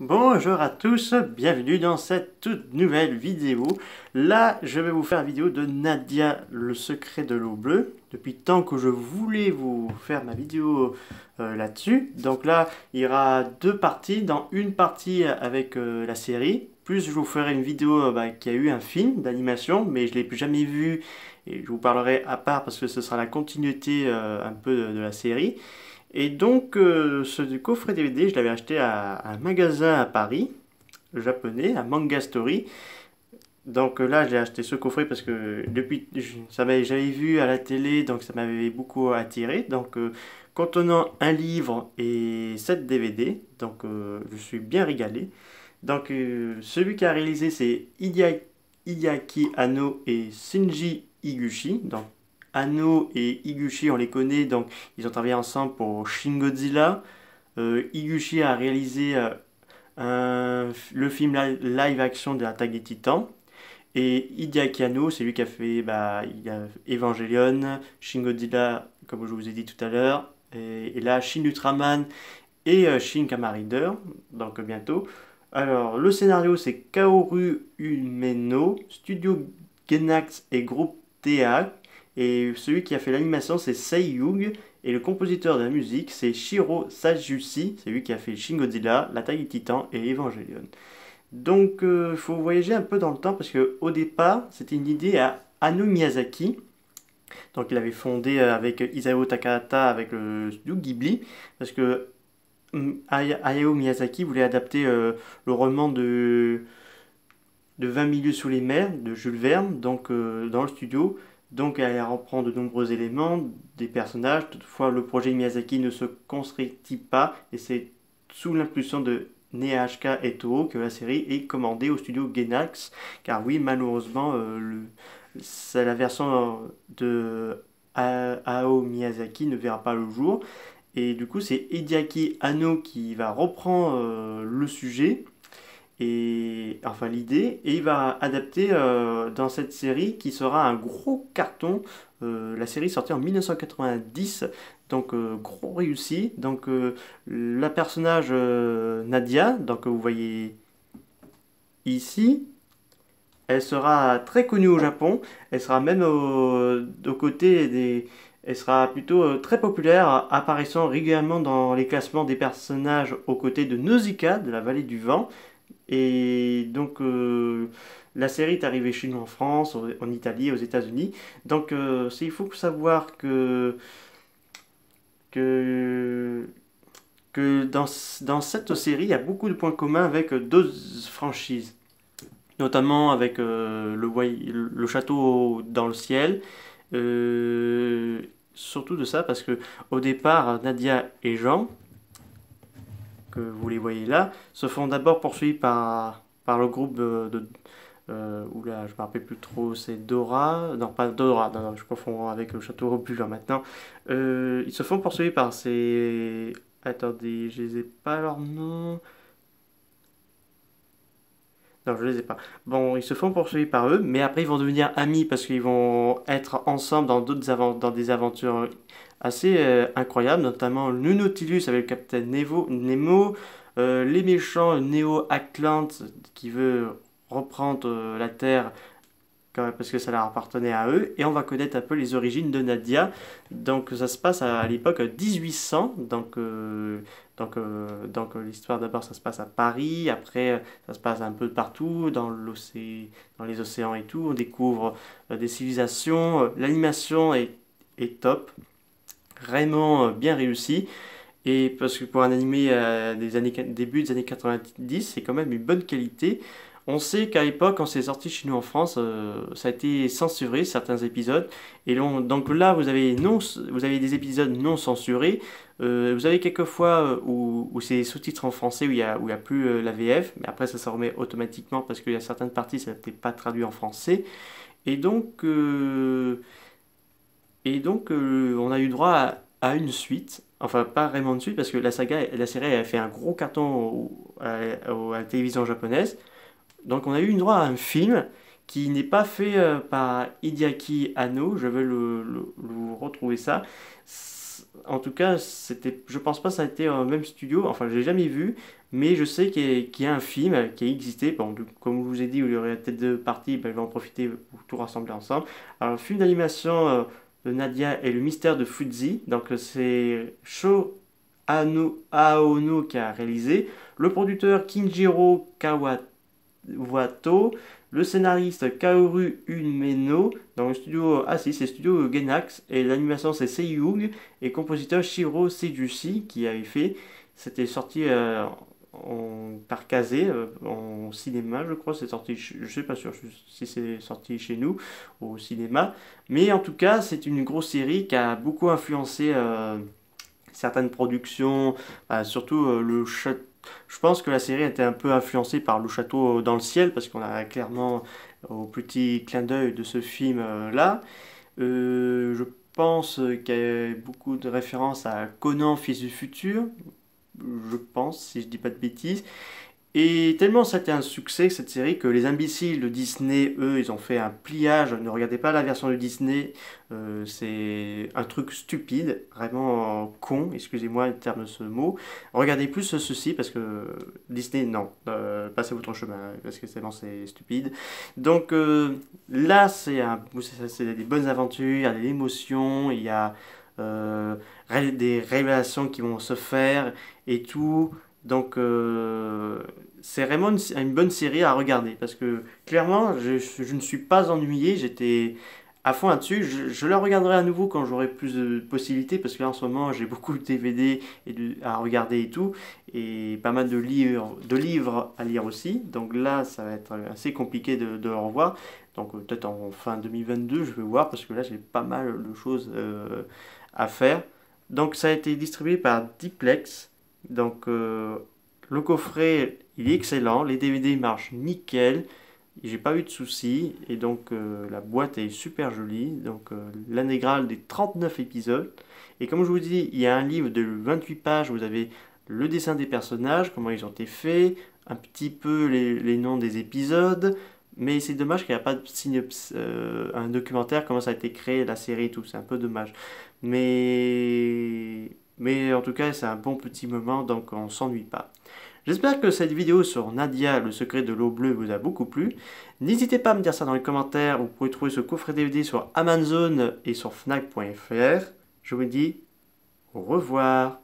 Bonjour à tous, bienvenue dans cette toute nouvelle vidéo. Là, je vais vous faire une vidéo de Nadia, le secret de l'eau bleue. Depuis tant que je voulais vous faire ma vidéo là-dessus. Donc là, il y aura deux parties. Dans une partie avec la série, plus je vous ferai une vidéo qui a eu un film d'animation, mais je ne l'ai jamais vu et je vous parlerai à part parce que ce sera la continuité un peu de la série. Et donc, ce coffret DVD, je l'avais acheté à un magasin à Paris, japonais, à Manga Story. Donc là, j'ai acheté ce coffret parce que j'avais vu à la télé, donc ça m'avait beaucoup attiré. Donc, contenant un livre et 7 DVD, donc je suis bien régalé. Donc, celui qui a réalisé, c'est Hideaki Anno et Shinji Higuchi. Donc, Anno et Higuchi, on les connaît, donc ils ont travaillé ensemble pour Shin Godzilla. Higuchi a réalisé le film live action de l'attaque des Titans. Et Hideaki Anno, c'est lui qui a fait il y a Evangelion, Shin Godzilla, comme je vous ai dit tout à l'heure, et là Shin Ultraman et Shin Kamen Rider, donc bientôt. Alors, le scénario, c'est Kaoru Umeno, Studio Gainax et groupe TA. Et celui qui a fait l'animation, c'est Seiyug. Et le compositeur de la musique, c'est Shiro Sajusi. C'est lui qui a fait Shin Godzilla, L'attaque des Titans et Evangelion. Donc, il faut voyager un peu dans le temps parce qu'au départ, c'était une idée à Anu Miyazaki. Donc, il avait fondé avec Isao Takahata avec le studio Ghibli. Parce que Hayao Miyazaki voulait adapter le roman de 20 milieux sous les mers de Jules Verne, donc dans le studio. Donc elle reprend de nombreux éléments, des personnages. Toutefois, le projet Miyazaki ne se concrétise pas et c'est sous l'impulsion de Nehachika et Toho que la série est commandée au studio Gainax. Car oui, malheureusement, c'est la version de Hayao Miyazaki ne verra pas le jour. Et du coup, c'est Hideaki Anno qui va reprendre le sujet et enfin l'idée, et il va adapter dans cette série qui sera un gros carton. La série sortie en 1990, donc gros réussi. Donc la personnage Nadia, donc vous voyez ici, elle sera très connue au Japon. Elle sera même aux côtés des. Elle sera plutôt très populaire, apparaissant régulièrement dans les classements des personnages aux côtés de Nausicaa de la vallée du vent. Et donc, la série est arrivée chez nous en France, en Italie, aux États-Unis. Donc, il faut savoir que, que dans cette série, il y a beaucoup de points communs avec d'autres franchises, notamment avec le château dans le ciel. Euh, Surtout de ça, parce que au départ, Nadia et Jean, que vous les voyez là, se font d'abord poursuivis par le groupe oula, je me rappelle plus trop, c'est Dora. Non, pas Dora, non, non, je confonds avec le château Robulan maintenant. Ils se font poursuivre par ces. Attendez, je les ai pas leur nom. Non, je les ai pas. Bon, ils se font poursuivre par eux, mais après ils vont devenir amis parce qu'ils vont être ensemble dans des aventures assez incroyables, notamment le Nautilus avec le capitaine Nemo, les méchants Neo Atlante qui veut reprendre la Terre parce que ça leur appartenait à eux, et on va connaître un peu les origines de Nadia. Donc ça se passe à l'époque 1800, l'histoire d'abord ça se passe à Paris, après ça se passe un peu partout dans les océans et tout, on découvre des civilisations, l'animation est top, vraiment bien réussi. Et parce que pour un animé début des années 90, c'est quand même une bonne qualité. On sait qu'à l'époque, quand c'est sorti chez nous en France, ça a été censuré, certains épisodes. Donc là, vous avez des épisodes non censurés. Vous avez quelques fois où c'est sous-titres en français, où il y a plus la VF. Mais après, ça se remet automatiquement parce qu'il y a certaines parties, ça n'était pas traduit en français. Et donc, euh, on a eu droit à une suite. Enfin, pas vraiment une suite, parce que la série a fait un gros carton à la télévision japonaise. Donc, on a eu une droit à un film qui n'est pas fait par Hideaki Anno. Je vais vous retrouver ça. En tout cas, je pense pas que ça a été un même studio. Enfin, je l'ai jamais vu. mais je sais qu'il y a un film qui a existé. Bon, comme je vous ai dit, il y aurait peut-être deux parties, ben, je vais en profiter pour tout rassembler ensemble. Alors, le film d'animation de Nadia et le mystère de Fuzzy, donc c'est Sho Aono qui a réalisé, le producteur Kinjiro Kawato, le scénariste Kaoru Umeno, dans le studio, ah si, c'est le studio Gainax, et l'animation c'est Seiyug, et compositeur Shiro Seijushi qui avait fait, c'était sorti par Kazé, en cinéma je crois, c'est sorti, je sais pas sûr si c'est sorti chez nous au cinéma, mais en tout cas c'est une grosse série qui a beaucoup influencé certaines productions, surtout le château. Je pense que la série était un peu influencée par le château dans le ciel, parce qu'on a clairement au petit clin d'œil de ce film-là. Je pense qu'il y a beaucoup de références à Conan, fils du futur, je pense, si je dis pas de bêtises. Et tellement ça a été un succès cette série que les imbéciles de Disney, eux, ils ont fait un pliage. Ne regardez pas la version de Disney, c'est un truc stupide, vraiment con, excusez-moi le terme de ce mot. Regardez plus ceci parce que Disney, non, passez votre chemin parce que c'est stupide. Donc là, c'est des bonnes aventures, il y a de l'émotion, il y a des révélations qui vont se faire et tout. Donc, c'est vraiment une bonne série à regarder parce que clairement, je ne suis pas ennuyé, j'étais à fond là-dessus. Je la regarderai à nouveau quand j'aurai plus de possibilités parce que là en ce moment j'ai beaucoup de DVD à regarder et tout, et pas mal de livres à lire aussi. Donc là, ça va être assez compliqué de le revoir. Donc peut-être en fin 2022, je vais voir parce que là j'ai pas mal de choses à faire. Donc ça a été distribué par Diplex. Donc le coffret il est excellent, les DVD marchent nickel, j'ai pas eu de soucis et donc la boîte est super jolie. Donc l'intégrale des 39 épisodes. Et comme je vous dis, il y a un livre de 28 pages, vous avez le dessin des personnages, comment ils ont été faits, un petit peu les noms des épisodes. Mais c'est dommage qu'il n'y a pas de un documentaire, comment ça a été créé, la série et tout, c'est un peu dommage. Mais en tout cas, c'est un bon petit moment, donc on s'ennuie pas. J'espère que cette vidéo sur Nadia, le secret de l'eau bleue, vous a beaucoup plu. N'hésitez pas à me dire ça dans les commentaires. Vous pouvez trouver ce coffret DVD sur Amazon et sur Fnac.fr. Je vous dis au revoir.